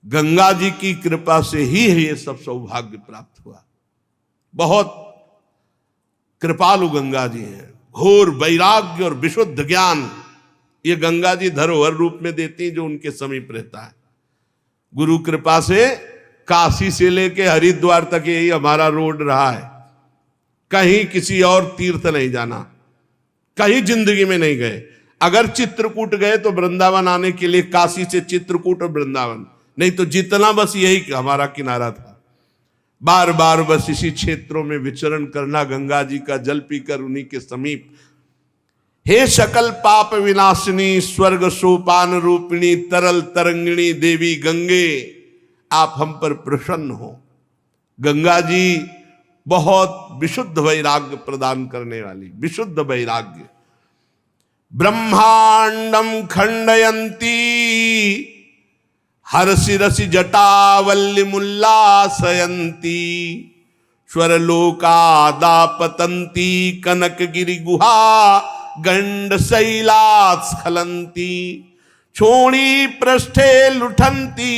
गंगा जी की कृपा से ही ये सब सौभाग्य प्राप्त हुआ। बहुत कृपालु गंगा जी हैं। घोर वैराग्य और विशुद्ध ज्ञान ये गंगा जी धरोहर रूप में देती जो उनके समीप रहता है। गुरु कृपा से काशी से लेके हरिद्वार तक यही हमारा रोड रहा है। कहीं किसी और तीर्थ नहीं जाना, कहीं जिंदगी में नहीं गए। अगर चित्रकूट गए तो वृंदावन आने के लिए काशी से चित्रकूट और वृंदावन, नहीं तो जितना बस यही हमारा किनारा था। बार बार बस इसी क्षेत्रों में विचरण करना, गंगा जी का जल पीकर उन्हीं के समीप। हे सकल पाप विनाशिनी स्वर्ग सोपान रूपिणी तरल तरंगिणी देवी गंगे, आप हम पर प्रसन्न हो। गंगा जी बहुत विशुद्ध वैराग्य प्रदान करने वाली, विशुद्ध वैराग्य। ब्रह्मांडम खंडयंती हर्षिरसि जटावल्लिमुल्लासयन्ती स्वरलोकादापतन्ती कनकगिरि गुहा गंडशैलास्खलन्ती क्षोणी पृष्ठे लुठन्ती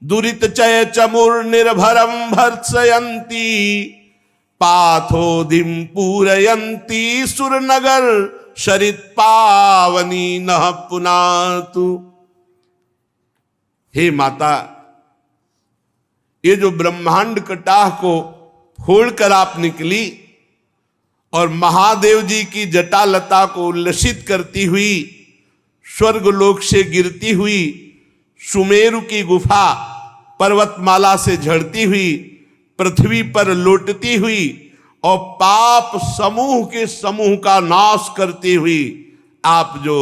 दुरित चय चमुर्निर्भरं भर्त्सयन्ती पाथोधिं पूरयन्ती सुरनगर शरित पावनी नः पुनातु। हे माता, ये जो ब्रह्मांड कटाह को फोड़कर आप निकली और महादेव जी की जटालता को उल्लसित करती हुई स्वर्गलोक से गिरती हुई सुमेरु की गुफा पर्वतमाला से झड़ती हुई पृथ्वी पर लौटती हुई और पाप समूह के समूह का नाश करती हुई आप जो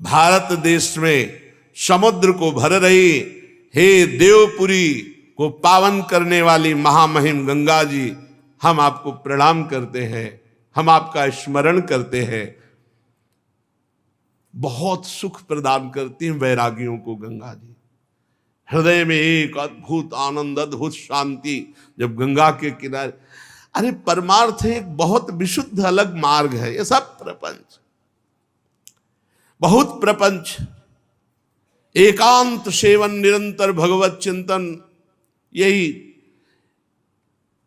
भारत देश में समुद्र को भर रही, हे देवपुरी को पावन करने वाली महामहिम गंगा जी, हम आपको प्रणाम करते हैं, हम आपका स्मरण करते हैं। बहुत सुख प्रदान करती हैं वैरागियों को गंगा जी। हृदय में एक अद्भुत आनंद, अद्भुत शांति जब गंगा के किनारे। अरे परमार्थ एक बहुत विशुद्ध अलग मार्ग है। ये सब प्रपंच, बहुत प्रपंच, एकांत सेवन, निरंतर भगवत चिंतन, यही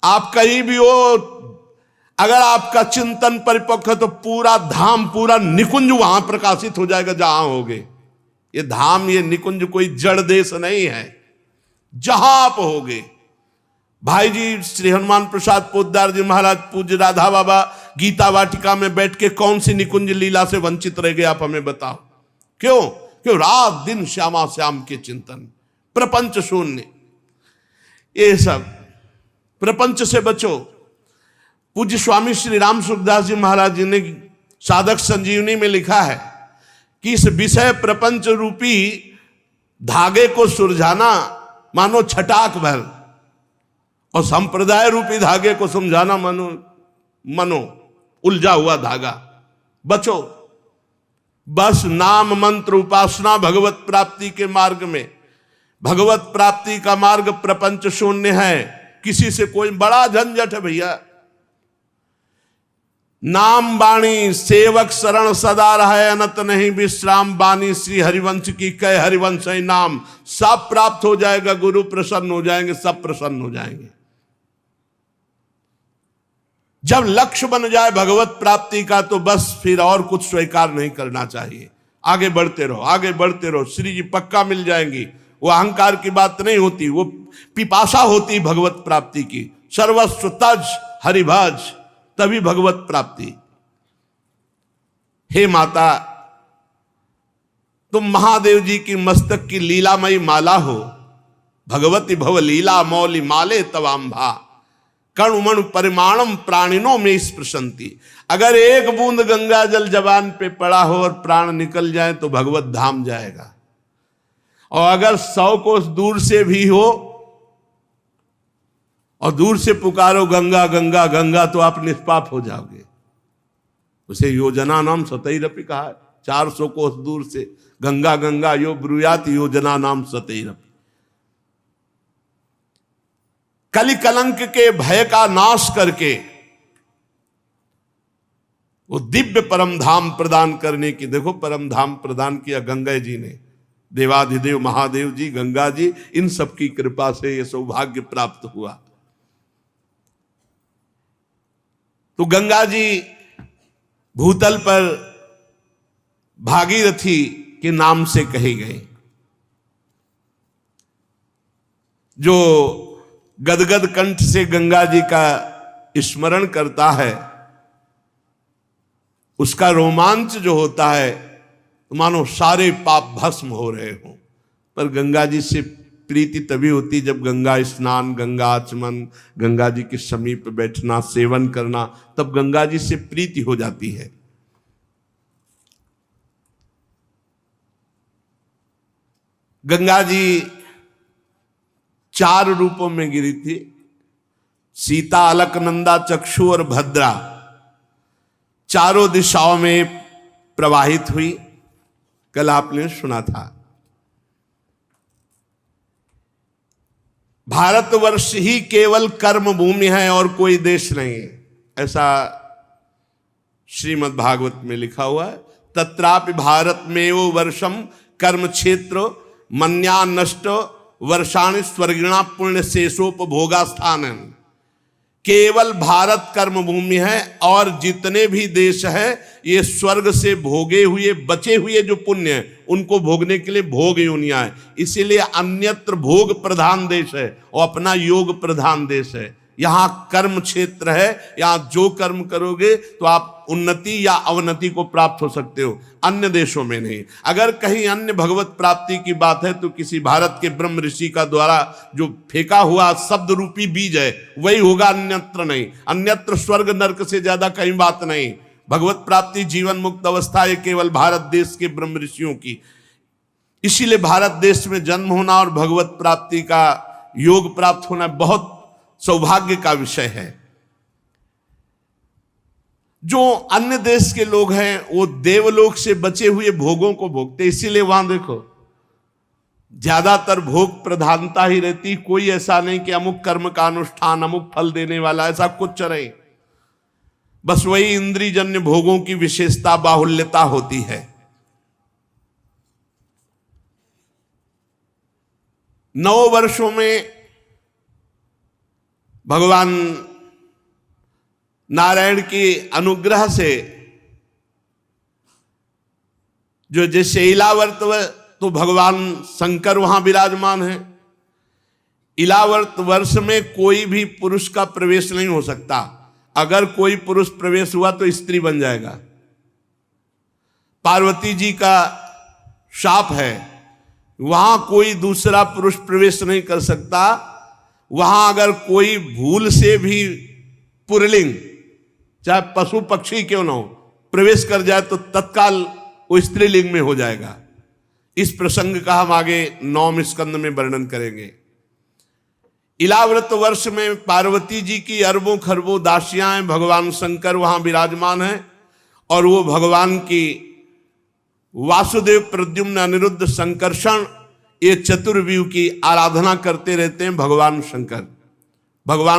आप कहीं भी हो, अगर आपका चिंतन परिपक्व है तो पूरा धाम, पूरा निकुंज वहां प्रकाशित हो जाएगा जहां होगे। ये धाम, ये निकुंज कोई जड़ देश नहीं है। जहां आप होगे, भाई जी श्री हनुमान प्रसाद पोद्दार जी महाराज पूज्य राधा बाबा गीता वाटिका में बैठ के कौन सी निकुंज लीला से वंचित रह गए, आप हमें बताओ। क्यों? क्यों? रात दिन श्यामा श्याम के चिंतन, प्रपंच शून्य। ये सब प्रपंच से बचो। पूज्य स्वामी श्री राम सुखदास जी महाराज जी ने साधक संजीवनी में लिखा है कि इस विषय प्रपंच रूपी धागे को सुलझाना मानो छटाक भर, और संप्रदाय रूपी धागे को समझाना मनो उलझा हुआ धागा। बचो, बस नाम मंत्र उपासना भगवत प्राप्ति के मार्ग में। भगवत प्राप्ति का मार्ग प्रपंच शून्य है, किसी से कोई बड़ा झंझट है भैया। नाम बाणी सेवक शरण सदा रहे, अनत नहीं विश्राम बानी श्री हरिवंश की कह हरिवंश नाम। सब प्राप्त हो जाएगा, गुरु प्रसन्न हो जाएंगे, सब प्रसन्न हो जाएंगे। जब लक्ष्य बन जाए भगवत प्राप्ति का तो बस फिर और कुछ स्वीकार नहीं करना चाहिए। आगे बढ़ते रहो, आगे बढ़ते रहो, श्री जी पक्का मिल जाएंगी। वो अहंकार की बात नहीं होती, वो पिपासा होती भगवत प्राप्ति की। सर्वस्व तज हरिभज, तभी भगवत प्राप्ति। हे माता, तुम महादेव जी की मस्तक की लीलामयी माला हो। भगवती भव लीला मौली माले तवाम्भा कणुमणु परिमाणम प्राणिनों में स्पृशंती। अगर एक बूंद गंगा जल जबान पे पड़ा हो और प्राण निकल जाए तो भगवत धाम जाएगा, और अगर 100 कोस दूर से भी हो और दूर से पुकारो गंगा गंगा गंगा तो आप निष्पाप हो जाओगे। उसे योजना नाम सतैरपि कहा है। 400 कोस दूर से गंगा गंगा यो ब्रूयात योजना नाम सतैरपि। कलि कलंक के भय का नाश करके वो दिव्य परम धाम प्रदान करने की, देखो परम धाम प्रदान किया गंगा जी ने। देवाधिदेव महादेव जी, गंगा जी, इन सब की कृपा से यह सौभाग्य प्राप्त हुआ। तो गंगा जी भूतल पर भागीरथी के नाम से कही गई। जो गदगद कंठ से गंगा जी का स्मरण करता है, उसका रोमांच जो होता है तो मानो सारे पाप भस्म हो रहे हों। पर गंगा जी से प्रीति तभी होती जब गंगा स्नान, गंगा आचमन, गंगा जी के समीप बैठना, सेवन करना, तब गंगा जी से प्रीति हो जाती है। गंगा जी 4 रूपों में गिरी थी, सीता, अलकनंदा, चक्षु और भद्रा। चारों दिशाओं में प्रवाहित हुई। कल आपने सुना था। भारतवर्ष ही केवल कर्म भूमि है और कोई देश नहीं है, ऐसा श्रीमद् भागवत में लिखा हुआ है। तत्रापि भारत में वो वर्षम कर्म क्षेत्र मन्या नष्ट वर्षाणि स्वर्गिणा पुण्य शेषोपभोगा स्थान। केवल भारत कर्म भूमि है और जितने भी देश है ये स्वर्ग से भोगे हुए बचे हुए जो पुण्य है उनको भोगने के लिए भोग योनियां है। इसीलिए अन्यत्र भोग प्रधान देश है और अपना योग प्रधान देश है। यहां कर्म क्षेत्र है, यहां जो कर्म करोगे तो आप उन्नति या अवनति को प्राप्त हो सकते हो, अन्य देशों में नहीं। अगर कहीं अन्य भगवत प्राप्ति की बात है तो किसी भारत के ब्रह्म ऋषि का द्वारा जो फेंका हुआ शब्द रूपी बीज है वही होगा, अन्यत्र नहीं। अन्यत्र स्वर्ग नरक से ज्यादा कहीं बात नहीं। भगवत प्राप्ति जीवन मुक्त अवस्था है केवल भारत देश के ब्रह्म ऋषियों की। इसीलिए भारत देश में जन्म होना और भगवत प्राप्ति का योग प्राप्त होना बहुत सौभाग्य का विषय है। जो अन्य देश के लोग हैं वो देवलोक से बचे हुए भोगों को भोगते, इसीलिए वहां देखो ज्यादातर भोग प्रधानता ही रहती। कोई ऐसा नहीं कि अमुक कर्म का अनुष्ठान अमुक फल देने वाला, ऐसा कुछ नहीं। बस वही इंद्रियजन्य भोगों की विशेषता बाहुल्यता होती है। 9 वर्षों में भगवान नारायण के अनुग्रह से जो जैसे इलावर्त तो भगवान शंकर वहां विराजमान है। इलावर्त वर्ष में कोई भी पुरुष का प्रवेश नहीं हो सकता। अगर कोई पुरुष प्रवेश हुआ तो स्त्री बन जाएगा। पार्वती जी का शाप है, वहां कोई दूसरा पुरुष प्रवेश नहीं कर सकता। वहां अगर कोई भूल से भी पुरलिंग, चाहे पशु पक्षी क्यों ना हो, प्रवेश कर जाए तो तत्काल वो स्त्रीलिंग में हो जाएगा। इस प्रसंग का हम आगे 9वें स्कंद में वर्णन करेंगे। इलाव्रत वर्ष में पार्वती जी की अरबों खरबों दासियां हैं, भगवान शंकर वहां विराजमान हैं और वो भगवान की वासुदेव प्रद्युम्न अनिरुद्ध संकर्षण ये चतुर्व्यूह की आराधना करते रहते हैं। भगवान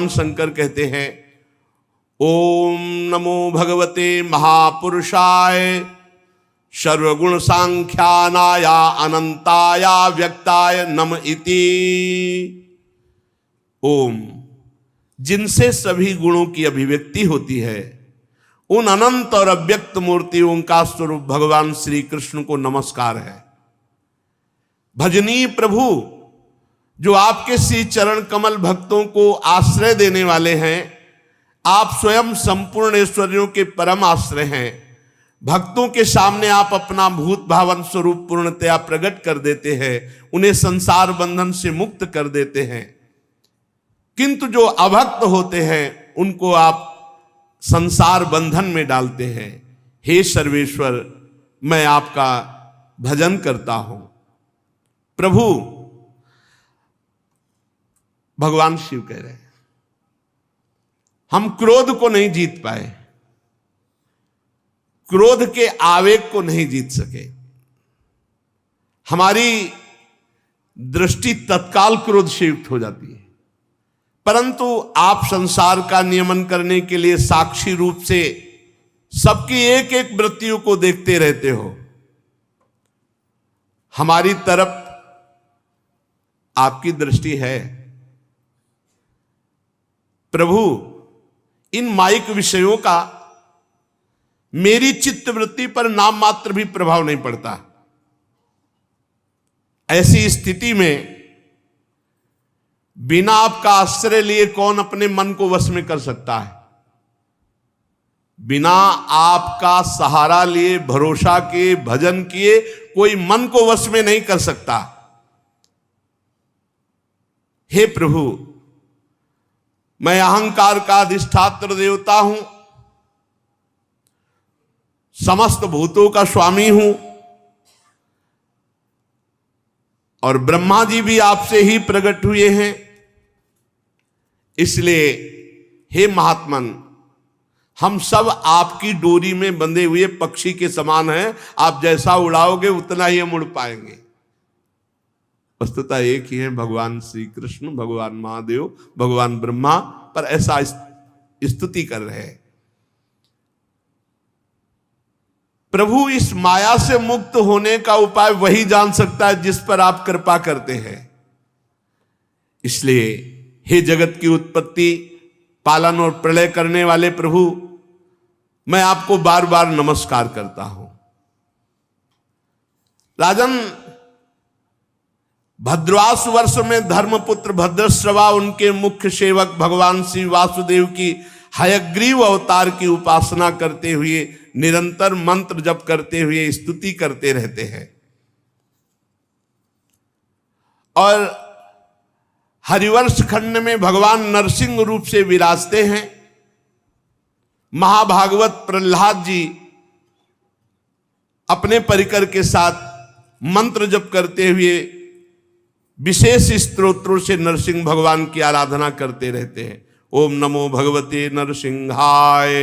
शंकर कहते हैं ओम नमो भगवते महापुरुषाय सर्वगुण सांख्यानाया अनंताया व्यक्ताय नम इति। ओम, जिनसे सभी गुणों की अभिव्यक्ति होती है उन अनंत और अव्यक्त मूर्तियों का स्वरूप भगवान श्री कृष्ण को नमस्कार है। भजनीय प्रभु जो आपके श्री चरण कमल भक्तों को आश्रय देने वाले हैं, आप स्वयं संपूर्ण ऐश्वर्यों के परम आश्रय हैं। भक्तों के सामने आप अपना भूत भावन स्वरूप पूर्णतया प्रकट कर देते हैं, उन्हें संसार बंधन से मुक्त कर देते हैं। किंतु जो अभक्त होते हैं उनको आप संसार बंधन में डालते हैं। हे सर्वेश्वर, मैं आपका भजन करता हूं। प्रभु, भगवान शिव कह रहे हैं हम क्रोध को नहीं जीत पाए, क्रोध के आवेग को नहीं जीत सके। हमारी दृष्टि तत्काल क्रोध से युक्त हो जाती है, परंतु आप संसार का नियमन करने के लिए साक्षी रूप से सबकी एक एक वृत्तियों को देखते रहते हो। हमारी तरफ आपकी दृष्टि है। प्रभु, इन माइक विषयों का मेरी चित्तवृत्ति पर नाम मात्र भी प्रभाव नहीं पड़ता। ऐसी स्थिति में बिना आपका आश्रय लिए कौन अपने मन को वश में कर सकता है? बिना आपका सहारा लिए, भरोसा किए, भजन किए कोई मन को वश में नहीं कर सकता। हे प्रभु, मैं अहंकार का अधिष्ठात्र देवता हूं, समस्त भूतों का स्वामी हूं, और ब्रह्मा जी भी आपसे ही प्रकट हुए हैं। इसलिए हे महात्मन, हम सब आपकी डोरी में बंधे हुए पक्षी के समान हैं। आप जैसा उड़ाओगे उतना ही हम उड़ पाएंगे। वस्तुतः एक ही है, भगवान श्री कृष्ण, भगवान महादेव, भगवान ब्रह्मा, पर ऐसा स्तुति कर रहे हैं। प्रभु, इस माया से मुक्त होने का उपाय वही जान सकता है जिस पर आप कृपा करते हैं। इसलिए हे जगत की उत्पत्ति, पालन और प्रलय करने वाले प्रभु, मैं आपको बार बार नमस्कार करता हूं। राजन, भद्रवास वर्ष में धर्मपुत्र भद्रश्रवा उनके मुख्य सेवक भगवान श्री वासुदेव की हयग्रीव अवतार की उपासना करते हुए, निरंतर मंत्र जप करते हुए स्तुति करते रहते हैं। और हरिवंश खंड में भगवान नरसिंह रूप से विराजते हैं। महाभागवत प्रहलाद जी अपने परिकर के साथ मंत्र जप करते हुए विशेष स्तोत्रों से नरसिंह भगवान की आराधना करते रहते हैं। ओम नमो भगवते नरसिंहाय,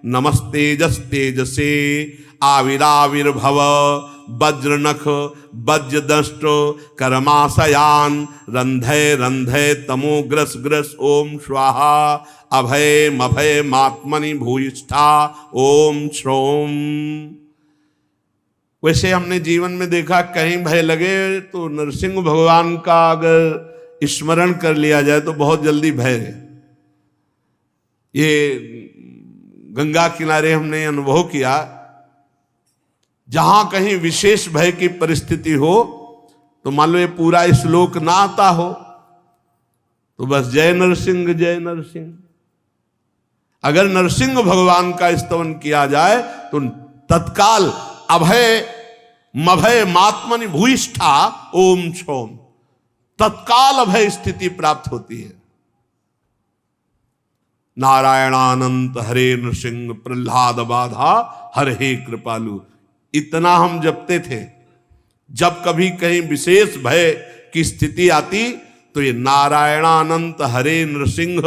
नमस्ते जस्तेजसे, आविराविर्भव, वज्रनख वज्रदष्ट कर्माशयान, रंधय रंधय तमोग्रस ग्रस, ओम स्वाहा, अभय मभय मात्मनि भूयिष्ठा, ओम श्रोम। वैसे हमने जीवन में देखा, कहीं भय लगे तो नरसिंह भगवान का अगर स्मरण कर लिया जाए तो बहुत जल्दी भय है। ये गंगा किनारे हमने अनुभव किया, जहां कहीं विशेष भय की परिस्थिति हो तो मान लो ये पूरा श्लोक ना आता हो तो बस जय नरसिंह जय नरसिंह। अगर नरसिंह भगवान का स्तवन किया जाए तो तत्काल अभय मभय मात्मनि भूयिष्ठा, ओम छोम, तत्काल अभय स्थिति प्राप्त होती है। नारायणानंत हरे नृसिंह, प्रहलाद बाधा हरे कृपालु, इतना हम जपते थे। जब कभी कहीं विशेष भय की स्थिति आती तो ये नारायणानंत हरे नृसिंह,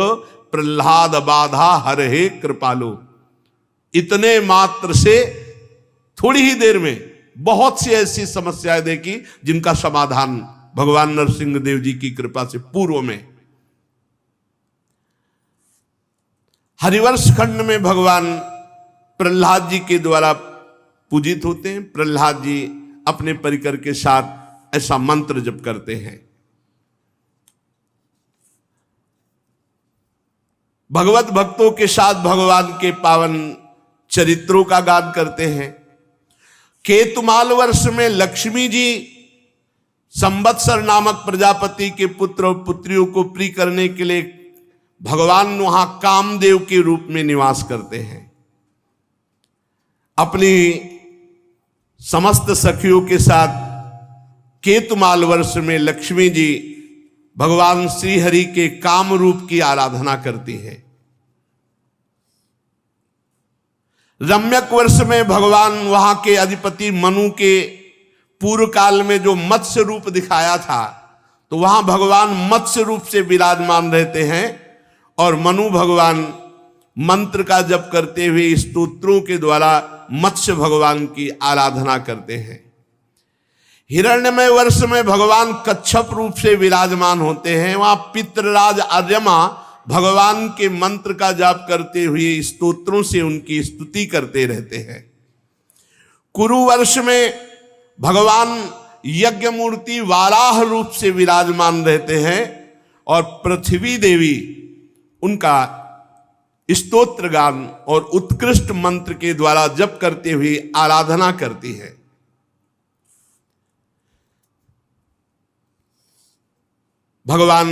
प्रहलाद बाधा हरे कृपालु, इतने मात्र से थोड़ी ही देर में बहुत सी ऐसी समस्याएं देखी जिनका समाधान भगवान नरसिंह देव जी की कृपा से पूर्व में। हरिवंश खंड में भगवान प्रहलाद जी के द्वारा पूजित होते हैं। प्रहलाद जी अपने परिकर के साथ ऐसा मंत्र जप करते हैं। भगवत भक्तों के साथ भगवान के पावन चरित्रों का गान करते हैं। केतुमाल वर्ष में लक्ष्मी जी संवत्सर नामक प्रजापति के पुत्र और पुत्रियों को प्रिय करने के लिए भगवान वहां कामदेव के रूप में निवास करते हैं। अपनी समस्त सखियों के साथ केतुमाल वर्ष में लक्ष्मी जी भगवान श्री हरि के काम रूप की आराधना करती है। रम्यक वर्ष में भगवान वहां के अधिपति मनु के पूर्व काल में जो मत्स्य रूप दिखाया था तो वहां भगवान मत्स्य रूप से विराजमान रहते हैं और मनु भगवान मंत्र का जप करते हुए स्तोत्रों के द्वारा मत्स्य भगवान की आराधना करते हैं। हिरण्यमय वर्ष में भगवान कच्छप रूप से विराजमान होते हैं। वहां पितृराज आर्यमा भगवान के मंत्र का जाप करते हुए स्तोत्रों से उनकी स्तुति करते रहते हैं। कुरु वर्ष में भगवान यज्ञ मूर्ति वाराह रूप से विराजमान रहते हैं और पृथ्वी देवी उनका स्तोत्र गान और उत्कृष्ट मंत्र के द्वारा जप करते हुए आराधना करती है। भगवान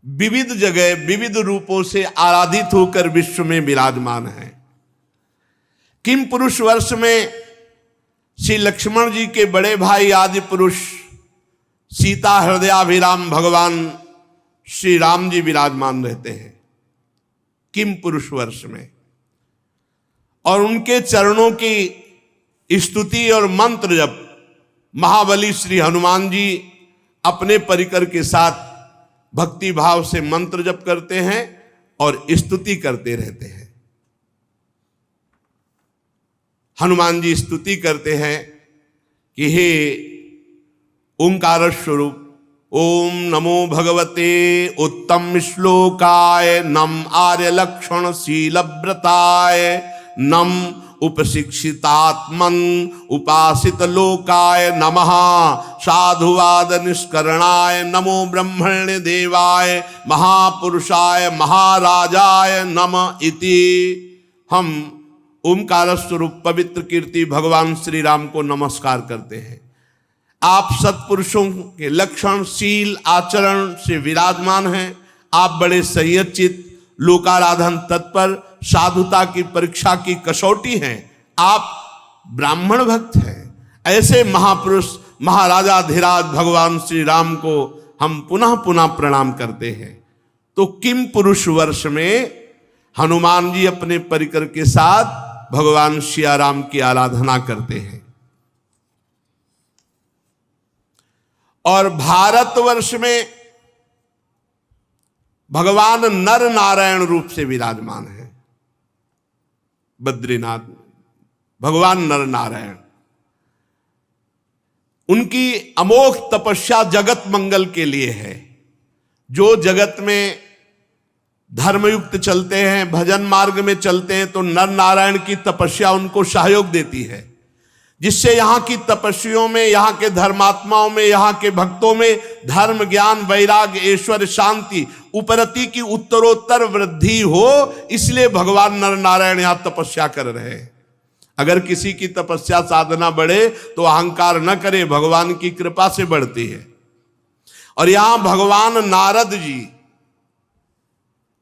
विविध जगह विविध रूपों से आराधित होकर विश्व में विराजमान है। किम पुरुष वर्ष में श्री लक्ष्मण जी के बड़े भाई आदि पुरुष सीता हृदयाभिराम भगवान श्री राम जी विराजमान रहते हैं किम पुरुष वर्ष में, और उनके चरणों की स्तुति और मंत्र जब महाबली श्री हनुमान जी अपने परिकर के साथ भक्ति भाव से मंत्र जप करते हैं और स्तुति करते रहते हैं। हनुमान जी स्तुति करते हैं कि हे ओंकार स्वरूप, ओम नमो भगवते उत्तम श्लोकाय, नम आर्य लक्षण शीलव्रताय, नम उपशिक्षितात्मन उपासित लोकाय नमः, साधुवाद निष्करणाय नमो ब्रह्मण्य देवाय, महापुरुषाय महाराजाय नमः इति। हम ओंकार स्वरूप पवित्र कीर्ति भगवान श्री राम को नमस्कार करते हैं। आप सत्पुरुषों के लक्षण शील आचरण से विराजमान हैं। आप बड़े संयतचित, लोकाराधन तत्पर, साधुता की परीक्षा की कसौटी हैं। आप ब्राह्मण भक्त हैं। ऐसे महापुरुष महाराजा धीराज भगवान श्री राम को हम पुनः पुनः प्रणाम करते हैं। तो किम पुरुष वर्ष में हनुमान जी अपने परिकर के साथ भगवान सिया राम की आराधना करते हैं। और भारतवर्ष में भगवान नर नारायण रूप से विराजमान है। बद्रीनाथ भगवान नर नारायण, उनकी अमोघ तपस्या जगत मंगल के लिए है। जो जगत में धर्मयुक्त चलते हैं, भजन मार्ग में चलते हैं, तो नर नारायण की तपस्या उनको सहयोग देती है, जिससे यहाँ की तपस्वियों में, यहाँ के धर्मात्माओं में, यहाँ के भक्तों में धर्म ज्ञान वैराग्य ऐश्वर्य शांति उपरति की उत्तरोत्तर वृद्धि हो। इसलिए भगवान नर नारायण यहाँ तपस्या कर रहे हैं। अगर किसी की तपस्या साधना बढ़े तो अहंकार न करे, भगवान की कृपा से बढ़ती है। और यहाँ भगवान नारद जी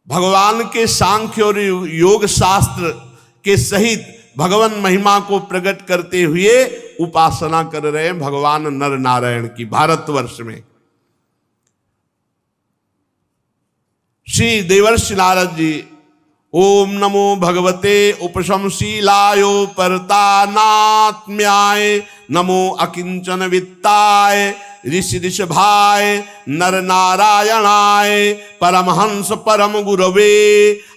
भगवान के सांख्य और योग शास्त्र के सहित भगवान महिमा को प्रकट करते हुए उपासना कर रहे हैं भगवान नर नारायण की। भारतवर्ष में श्री देवर्षि नारद जी ओम नमो भगवते उपशमशीलायो परतानात्म्याय, नमो अकिंचन वित्ताय ऋषि ऋषभाय नर नारायणाय, परमहंस परम गुरवे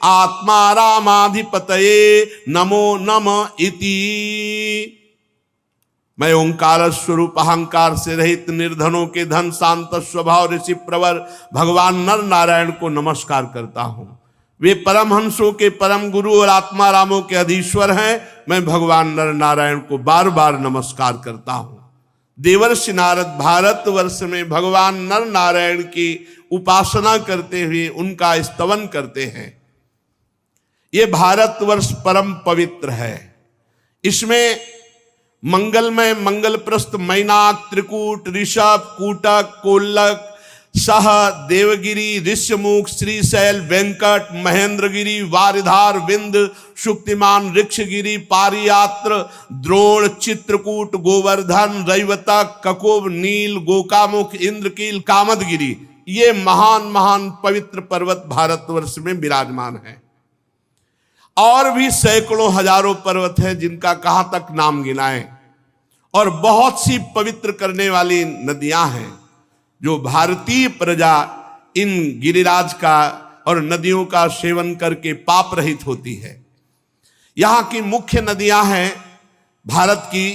आत्मा रामाधिपतये नमो नमः इति। मैं ओंकार स्वरूप अहंकार से रहित निर्धनों के धन शांत स्वभाव ऋषि प्रवर भगवान नर नारायण को नमस्कार करता हूं। वे परमहंसों के परम गुरु और आत्मा रामों के अधीश्वर हैं। मैं भगवान नर नारायण को बार बार नमस्कार करता हूं। देवर्षि नारद भारतवर्ष में भगवान नर नारायण की उपासना करते हुए उनका स्तवन करते हैं। ये भारतवर्ष परम पवित्र है। इसमें मंगलमय मंगलप्रस्थ मैनाक त्रिकूट ऋषभ कूटक कोल्लक सह देवगिरी ऋष्यमुख श्रीशैल वेंकट महेंद्रगिरी वारिधार विंद शुक्तिमान ऋक्षगिरी पारियात्र द्रोण चित्रकूट गोवर्धन रैवतक ककुब नील गोकामुख इंद्रकील कामदगिरी, ये महान महान पवित्र पर्वत भारतवर्ष में विराजमान है। और भी सैकड़ों हजारों पर्वत हैं जिनका कहां तक नाम गिनाएं। और बहुत सी पवित्र करने वाली नदियां हैं जो भारतीय प्रजा इन गिरिराज का और नदियों का सेवन करके पाप रहित होती है। यहाँ की मुख्य नदियां हैं भारत की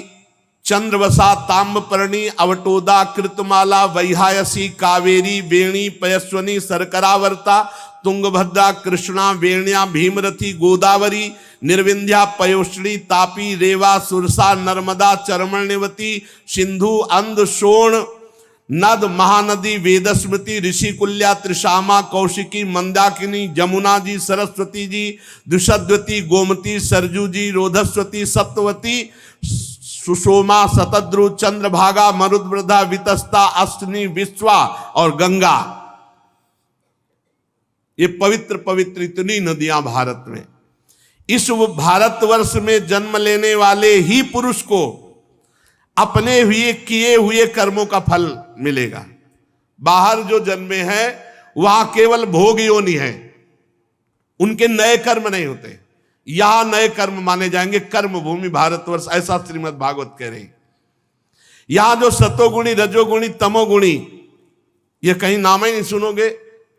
चंद्रवसा ताम्रपर्णी अवटोदा कृतमाला वैहायसी कावेरी वेणी पयस्वनी सरकरावर्ता तुंगभद्रा कृष्णा वेण्या भीमरथी गोदावरी निर्विंध्या पयोश्री तापी रेवा सुरसा नर्मदा चरमण्यवती सिंधु अंध शोण नद महानदी वेदस्मृति ऋषिकुल्या त्रिशामा कौशिकी मंदाकिनी जमुना जी सरस्वती जी दुषद्वती गोमती सरजू जी रोधस्वती सप्तवती सुषोमा शतद्रु चंद्रभागा मरुद्वृद्धा वितस्ता अष्टनी विश्वा और गंगा। ये पवित्र पवित्र इतनी नदियां भारत में। इस भारतवर्ष में जन्म लेने वाले ही पुरुष को अपने हुए किए हुए कर्मों का फल मिलेगा। बाहर जो जन्मे हैं वहां केवल भोग योनि है, उनके नए कर्म नहीं होते। यहां नए कर्म माने जाएंगे, कर्म भूमि भारतवर्ष, ऐसा श्रीमद् भागवत कह रही। यहां जो सतोगुणी रजोगुणी तमोगुणी, ये कहीं नाम ही नहीं सुनोगे,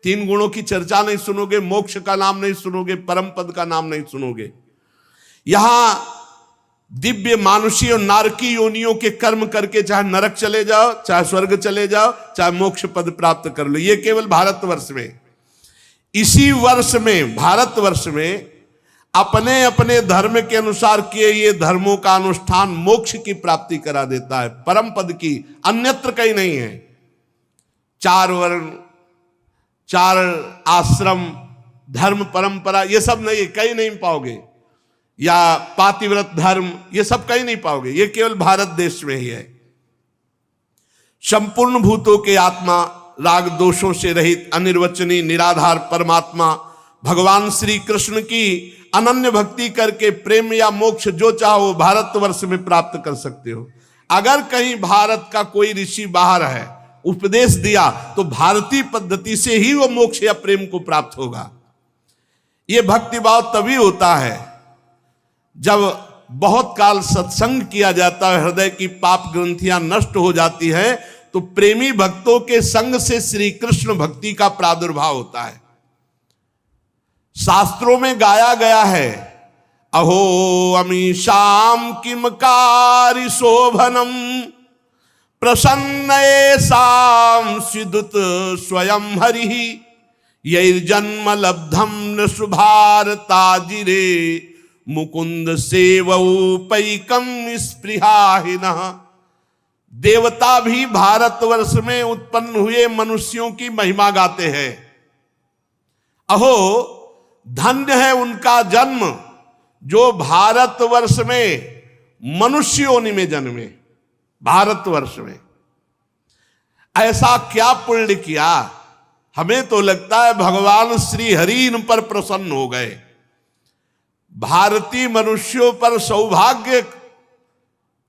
3 गुणों की चर्चा नहीं सुनोगे, मोक्ष का नाम नहीं सुनोगे, परम पद का नाम नहीं सुनोगे। यहां दिव्य मानुषी और नारकी योनियों के कर्म करके चाहे नरक चले जाओ, चाहे स्वर्ग चले जाओ, चाहे मोक्ष पद प्राप्त कर लो। ये केवल भारतवर्ष में। इसी वर्ष में भारतवर्ष में अपने अपने धर्म के अनुसार किए ये धर्मों का अनुष्ठान मोक्ष की प्राप्ति करा देता है, परम पद की, अन्यत्र कहीं नहीं है। 4 वर्ण, 4 आश्रम, धर्म परंपरा, ये सब नहीं, कहीं नहीं पाओगे। या पातिव्रत धर्म, ये सब कहीं नहीं पाओगे। ये केवल भारत देश में ही है। संपूर्ण भूतों के आत्मा, राग दोषों से रहित अनिर्वचनीय निराधार परमात्मा भगवान श्री कृष्ण की अनन्य भक्ति करके प्रेम या मोक्ष जो चाहो भारतवर्ष में प्राप्त कर सकते हो। अगर कहीं भारत का कोई ऋषि बाहर है, उपदेश दिया, तो भारतीय पद्धति से ही वो मोक्ष या प्रेम को प्राप्त होगा। ये भक्ति भाव तभी होता है जब बहुत काल सत्संग किया जाता है, हृदय की पाप ग्रंथियां नष्ट हो जाती है, तो प्रेमी भक्तों के संग से श्री कृष्ण भक्ति का प्रादुर्भाव होता है। शास्त्रों में गाया गया है, अहो अमीशाम किमकारी शोभनम प्रसन्न साम सिदुत स्वयं हरि यैर्जन्म लब्धम न सुभारताजिरे मुकुंद सेवौपैकम स्पृहाहिनः। देवता भी भारतवर्ष में उत्पन्न हुए मनुष्यों की महिमा गाते हैं। अहो धन्य है उनका जन्म जो भारतवर्ष में मनुष्य योनि में जन्मे। भारतवर्ष में ऐसा क्या पुण्य किया, हमें तो लगता है भगवान श्री हरि इन पर प्रसन्न हो गए। भारतीय मनुष्यों पर सौभाग्य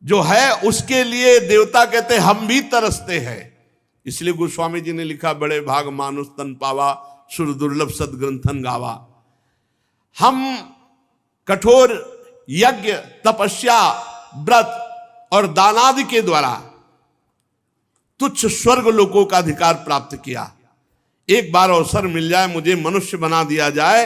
जो है उसके लिए देवता कहते हम भी तरसते हैं। इसलिए गोस्वामी जी ने लिखा, बड़े भाग मानुष तन पावा सुर दुर्लभ सदग्रंथन गावा। हम कठोर यज्ञ तपस्या व्रत और दानादि के द्वारा तुच्छ स्वर्ग लोकों का अधिकार प्राप्त किया। एक बार अवसर मिल जाए, मुझे मनुष्य बना दिया जाए,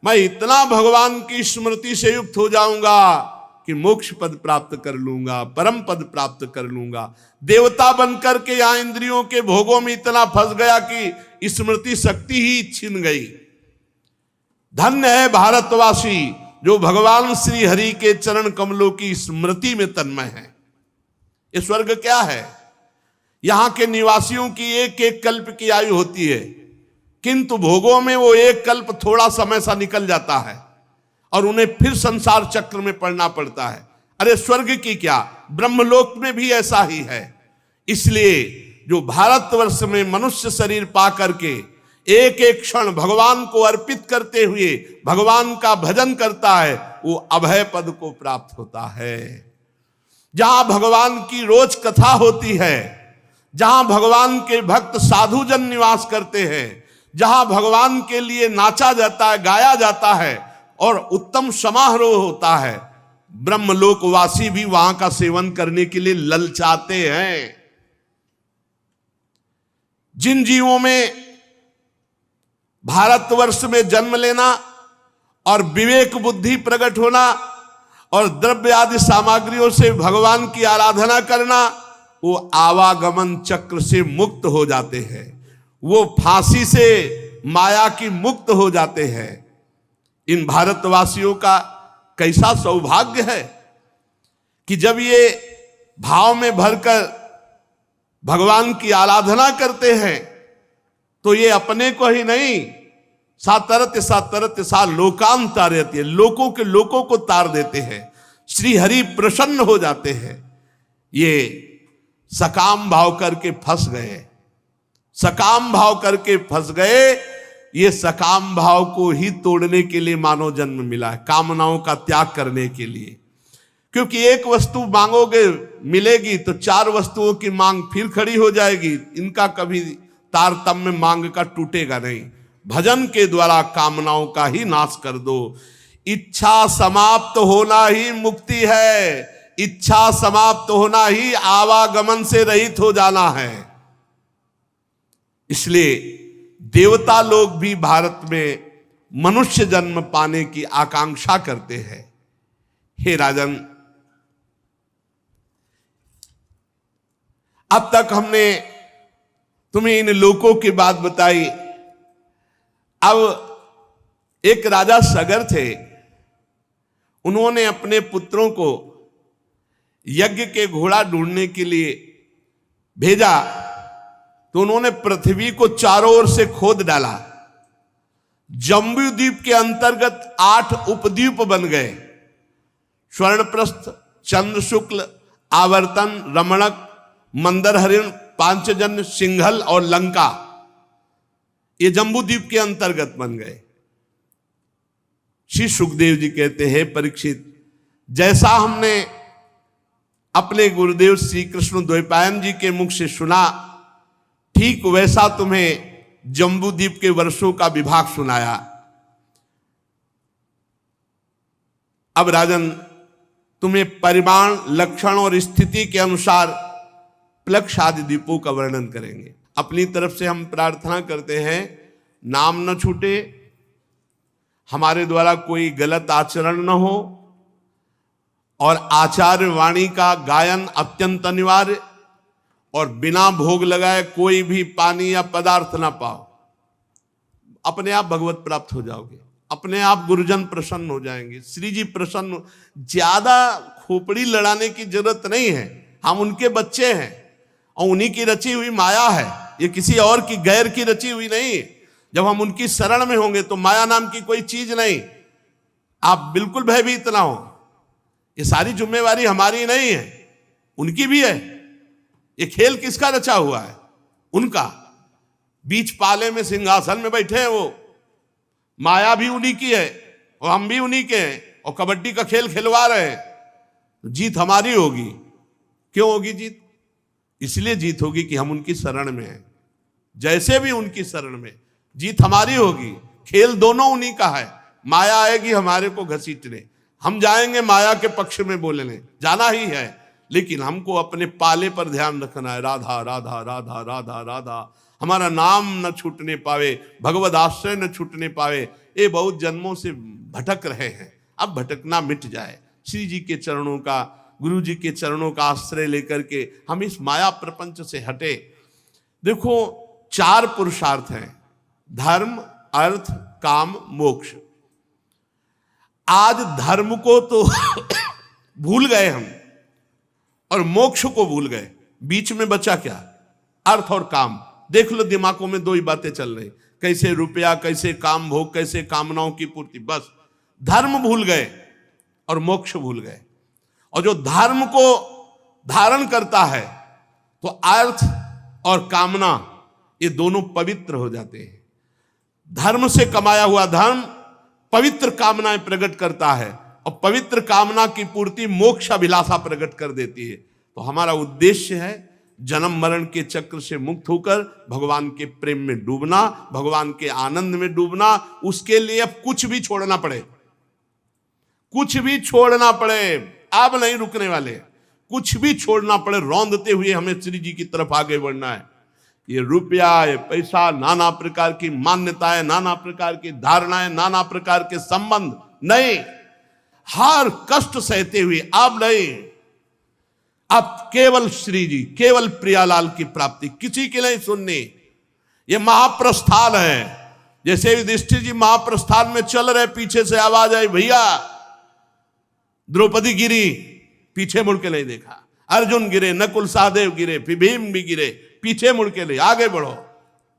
मैं इतना भगवान की स्मृति से युक्त हो जाऊंगा कि मोक्ष पद प्राप्त कर लूंगा, परम पद प्राप्त कर लूंगा। देवता बनकर के यहां इंद्रियों के भोगों में इतना फंस गया कि स्मृति शक्ति ही छिन गई। धन्य है भारतवासी जो भगवान श्री हरि के चरण कमलों की स्मृति में तन्मय है। ये स्वर्ग क्या है? यहां के निवासियों की एक एक कल्प की आयु होती है, किंतु भोगों में वो एक कल्प थोड़ा समय सा निकल जाता है और उन्हें फिर संसार चक्र में पड़ना पड़ता है। अरे स्वर्ग की क्या, ब्रह्मलोक में भी ऐसा ही है। इसलिए जो भारतवर्ष में मनुष्य शरीर पा करके एक एक क्षण भगवान को अर्पित करते हुए भगवान का भजन करता है, वो अभय पद को प्राप्त होता है। जहां भगवान की रोज कथा होती है, जहां भगवान के भक्त साधुजन निवास करते हैं, जहां भगवान के लिए नाचा जाता है, गाया जाता है और उत्तम समारोह होता है, ब्रह्मलोकवासी भी वहां का सेवन करने के लिए ललचाते हैं। जिन जीवों में भारतवर्ष में जन्म लेना और विवेक बुद्धि प्रकट होना और द्रव्य आदि सामग्रियों से भगवान की आराधना करना, वो आवागमन चक्र से मुक्त हो जाते हैं, वो फांसी से माया की मुक्त हो जाते हैं। इन भारतवासियों का कैसा सौभाग्य है कि जब ये भाव में भरकर भगवान की आराधना करते हैं तो ये अपने को ही नहीं, सातरत सा लोकान तारयति है, लोकों को तार देते हैं। श्री हरि प्रसन्न हो जाते हैं। ये सकाम भाव करके फंस गए, सकाम भाव करके फंस गए। ये सकाम भाव को ही तोड़ने के लिए मानव जन्म मिला है, कामनाओं का त्याग करने के लिए। क्योंकि एक वस्तु मांगोगे मिलेगी तो चार वस्तुओं की मांग फिर खड़ी हो जाएगी। इनका कभी तारतम्य मांग का टूटेगा नहीं। भजन के द्वारा कामनाओं का ही नाश कर दो। इच्छा समाप्त होना ही मुक्ति है, इच्छा समाप्त होना ही आवागमन से रहित हो जाना है। इसलिए देवता लोग भी भारत में मनुष्य जन्म पाने की आकांक्षा करते हैं। हे राजन, अब तक हमने तुम्हें इन लोकों की बात बताई। अब एक राजा सगर थे, उन्होंने अपने पुत्रों को यज्ञ के घोड़ा ढूंढने के लिए भेजा तो उन्होंने पृथ्वी को चारों ओर से खोद डाला। जम्बू द्वीप के अंतर्गत 8 उपद्वीप बन गए। स्वर्णप्रस्थ, चंद्र शुक्ल, आवर्तन, रमणक, मंदर हरिण, पांचजन्य, सिंघल और लंका, ये जम्बू द्वीप के अंतर्गत बन गए। श्री सुखदेव जी कहते हैं, परीक्षित, जैसा हमने अपने गुरुदेव श्री कृष्ण द्वैपायन जी के मुख से सुना, ठीक वैसा तुम्हें जम्बू द्वीप के वर्षों का विभाग सुनाया। अब राजन, तुम्हें परिमाण, लक्षण और स्थिति के अनुसार प्लक्ष आदि द्वीपों का वर्णन करेंगे। अपनी तरफ से हम प्रार्थना करते हैं, नाम न छूटे, हमारे द्वारा कोई गलत आचरण न हो, और आचार्य वाणी का गायन अत्यंत अनिवार्य, और बिना भोग लगाए कोई भी पानी या पदार्थ ना पाओ। अपने आप भगवत प्राप्त हो जाओगे, अपने आप गुरुजन प्रसन्न हो जाएंगे, श्री जी प्रसन्न। ज्यादा खोपड़ी लड़ाने की जरूरत नहीं है, हम उनके बच्चे हैं और उन्हीं की रची हुई माया है, ये किसी और की गैर की रची हुई नहीं है। जब हम उनकी शरण में होंगे तो माया नाम की कोई चीज नहीं। आप बिल्कुल भयभीत ना हो, ये सारी जिम्मेवारी हमारी नहीं है, उनकी भी है। ये खेल किसका रचा हुआ है? उनका। बीच पाले में सिंहासन में बैठे हैं वो, माया भी उन्हीं की है और हम भी उन्हीं के हैं, और कबड्डी का खेल खिलवा रहे हैं। तो जीत हमारी होगी। क्यों होगी जीत? इसलिए जीत होगी कि हम उनकी शरण में हैं। जैसे भी उनकी शरण में, जीत हमारी होगी। खेल दोनों उन्हीं का है। माया आएगी हमारे को घसीटने, हम जाएंगे माया के पक्ष में बोलने, जाना ही है, लेकिन हमको अपने पाले पर ध्यान रखना है। राधा राधा राधा राधा राधा, हमारा नाम न छूटने पावे, भगवद आश्रय न छूटने पावे। ये बहुत जन्मों से भटक रहे हैं, अब भटकना मिट जाए। श्री जी के चरणों का, गुरु जी के चरणों का आश्रय लेकर के हम इस माया प्रपंच से हटे। देखो, 4 पुरुषार्थ हैं, धर्म, अर्थ, काम, मोक्ष। आज धर्म को तो भूल गए हम और मोक्ष को भूल गए। बीच में बचा क्या? अर्थ और काम। देख लो, दिमागों में 2 ही बातें चल रही, कैसे रुपया, कैसे काम भोग, कैसे कामनाओं की पूर्ति। बस धर्म भूल गए और मोक्ष भूल गए। और जो धर्म को धारण करता है तो अर्थ और कामना ये दोनों पवित्र हो जाते हैं। धर्म से कमाया हुआ धर्म पवित्र कामनाएं प्रकट करता है, और पवित्र कामना की पूर्ति मोक्ष अभिलाषा प्रकट कर देती है। तो हमारा उद्देश्य है जन्म मरण के चक्र से मुक्त होकर भगवान के प्रेम में डूबना, भगवान के आनंद में डूबना। उसके लिए अब कुछ भी छोड़ना पड़े, कुछ भी छोड़ना पड़े, अब नहीं रुकने वाले। कुछ भी छोड़ना पड़े, रौंदते हुए हमें श्री जी की तरफ आगे बढ़ना है। ये रुपया, ये पैसा, नाना प्रकार की मान्यताएं, नाना प्रकार की धारणाएं, नाना प्रकार के संबंध नहीं, हर कष्ट सहते हुए अब नहीं, अब केवल श्री जी, केवल प्रियालाल की प्राप्ति, किसी की नहीं सुननी। ये महाप्रस्थान है। जैसे युधिष्ठिर जी महाप्रस्थान में चल रहे, पीछे से आवाज आई, भैया द्रौपदी गिरी, पीछे मुड़ के नहीं देखा। अर्जुन गिरे, नकुल सहदेव गिरे, फिर भीम भी गिरे, पीछे मुड़ के नहीं, आगे बढ़ो।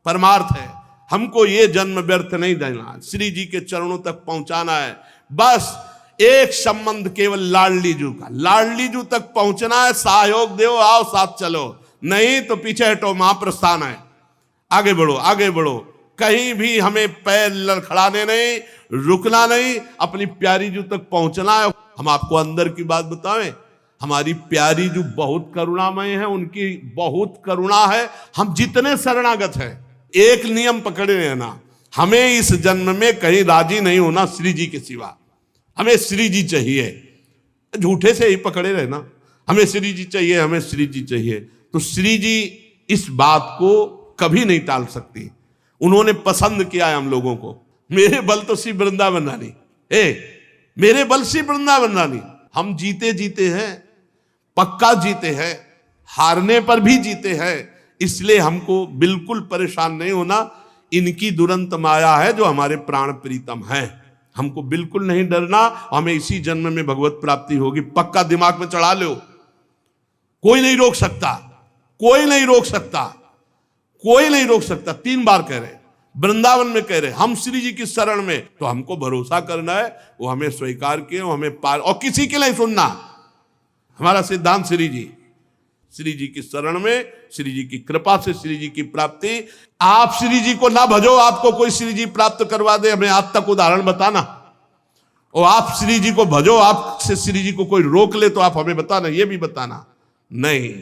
परमार्थ है, हमको ये जन्म व्यर्थ नहीं देना, श्री जी के चरणों तक पहुंचाना है। बस एक संबंध केवल लाडली जू का, लाडली जू तक पहुंचना है। सहयोग दो, आओ साथ चलो, नहीं तो पीछे हटो, महाप्रस्थान है। आगे बढ़ो, आगे बढ़ो, कहीं भी हमें पैर लड़खड़ाने नहीं, रुकना नहीं, अपनी प्यारी जू तक पहुंचना है। हम आपको अंदर की बात बताएं, हमारी प्यारी जो बहुत करुणामय है, उनकी बहुत करुणा है। हम जितने शरणागत हैं, एक नियम पकड़े रहना, हमें इस जन्म में कहीं राजी नहीं होना श्री जी के सिवा। हमें श्री जी चाहिए, झूठे से ही पकड़े रहना, हमें श्री जी चाहिए, हमें श्री जी चाहिए। तो श्री जी इस बात को कभी नहीं टाल सकती। उन्होंने पसंद किया है हम लोगों को। मेरे बल तो श्री वृंदावन रानी, मेरे बल श्री वृंदावन रानी। हम जीते जीते हैं, पक्का जीते हैं, हारने पर भी जीते हैं। इसलिए हमको बिल्कुल परेशान नहीं होना। इनकी दुरंत माया है जो हमारे प्राण प्रीतम है, हमको बिल्कुल नहीं डरना। हमें इसी जन्म में भगवत प्राप्ति होगी, पक्का दिमाग में चढ़ा लो। कोई नहीं रोक सकता, कोई नहीं रोक सकता, कोई नहीं रोक सकता। 3 बार कह रहे, वृंदावन में कह रहे, हम श्री जी की शरण में। तो हमको भरोसा करना है, वो हमें स्वीकार किए, हमें पार, और किसी के लिए सुनना। हमारा सिद्धांत श्री जी, श्री जी की शरण में, श्री जी की कृपा से श्री जी की प्राप्ति। आप श्री जी को ना भजो, आपको कोई श्री जी प्राप्त करवा दे, हमें आज तक उदाहरण बताना। और आप श्री जी को भजो, आपसे श्री जी को कोई रोक ले तो आप हमें बताना, ये भी बताना नहीं।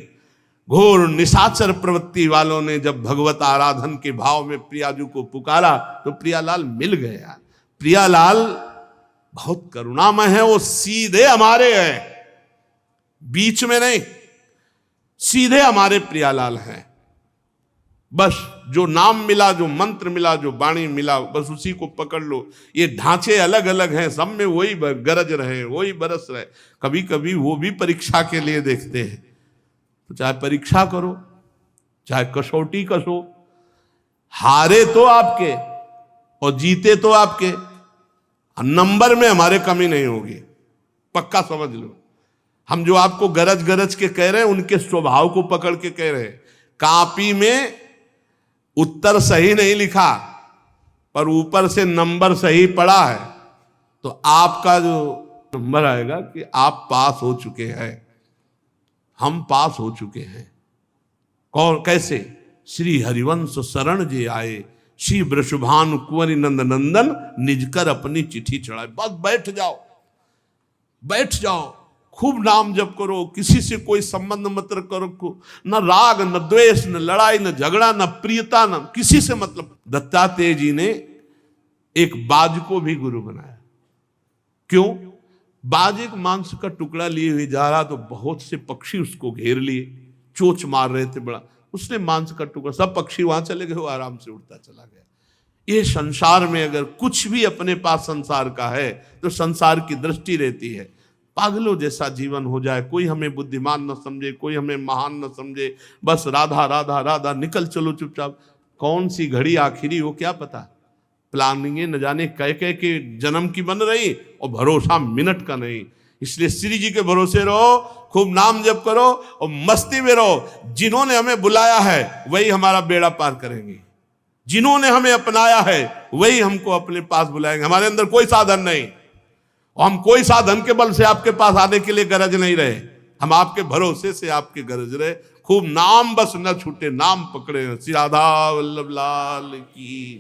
घोर निशाचर प्रवृत्ति वालों ने जब भगवत आराधन के भाव में प्रियाजू को पुकारा तो प्रियालाल मिल गया। प्रियालाल बहुत करुणामय है, वो सीधे हमारे हैं, बीच में नहीं, सीधे हमारे प्रियालाल हैं। बस जो नाम मिला, जो मंत्र मिला, जो वाणी मिला, बस उसी को पकड़ लो। ये ढांचे अलग अलग हैं, सब में वही गरज रहे, वही बरस रहे। कभी कभी वो भी परीक्षा के लिए देखते हैं, तो चाहे परीक्षा करो, चाहे कसौटी कसो, हारे तो आपके और जीते तो आपके। नंबर में हमारे कमी नहीं होगी, पक्का समझ लो। हम जो आपको गरज गरज के कह रहे हैं, उनके स्वभाव को पकड़ के कह रहे हैं। कॉपी में उत्तर सही नहीं लिखा, पर ऊपर से नंबर सही पड़ा है, तो आपका जो नंबर आएगा कि आप पास हो चुके हैं, हम पास हो चुके हैं। कौन, कैसे? श्री हरिवंश शरण जे आए, श्री वृषभानु कुंवरी नंद नंदन, निजकर अपनी चिट्ठी चढ़ाए। बस बैठ जाओ, बैठ जाओ, खूब नाम जप करो, किसी से कोई संबंध मत करो, न राग, न द्वेष, न लड़ाई, न झगड़ा, न प्रियता, न किसी से मतलब। दत्तात्रेय जी ने एक बाज को भी गुरु बनाया। क्यों? बाज एक मांस का टुकड़ा लिए हुए जा रहा, तो बहुत से पक्षी उसको घेर लिए, चोंच मार रहे थे बड़ा। उसने मांस का टुकड़ा, सब पक्षी वहां चले गए, वो आराम से उड़ता चला गया। ये संसार में अगर कुछ भी अपने पास संसार का है तो संसार की दृष्टि रहती है। पागलों जैसा जीवन हो जाए, कोई हमें बुद्धिमान न समझे, कोई हमें महान न समझे, बस राधा राधा राधा, निकल चलो चुपचाप। कौन सी घड़ी आखिरी हो क्या पता, प्लानिंगें न जाने कह कह के जन्म की बन रही, और भरोसा मिनट का नहीं। इसलिए श्री जी के भरोसे रहो, खूब नाम जप करो और मस्ती में रहो। जिन्होंने हमें बुलाया है वही हमारा बेड़ा पार करेंगे, जिन्होंने हमें अपनाया है वही हमको अपने पास बुलाएंगे। हमारे अंदर कोई साधन नहीं, और हम कोई साधन के बल से आपके पास आने के लिए गरज नहीं रहे, हम आपके भरोसे से आपके गरज रहे। खूब नाम बस न छूटे, नाम पकड़े। श्री राधा वल्लभ लाल की।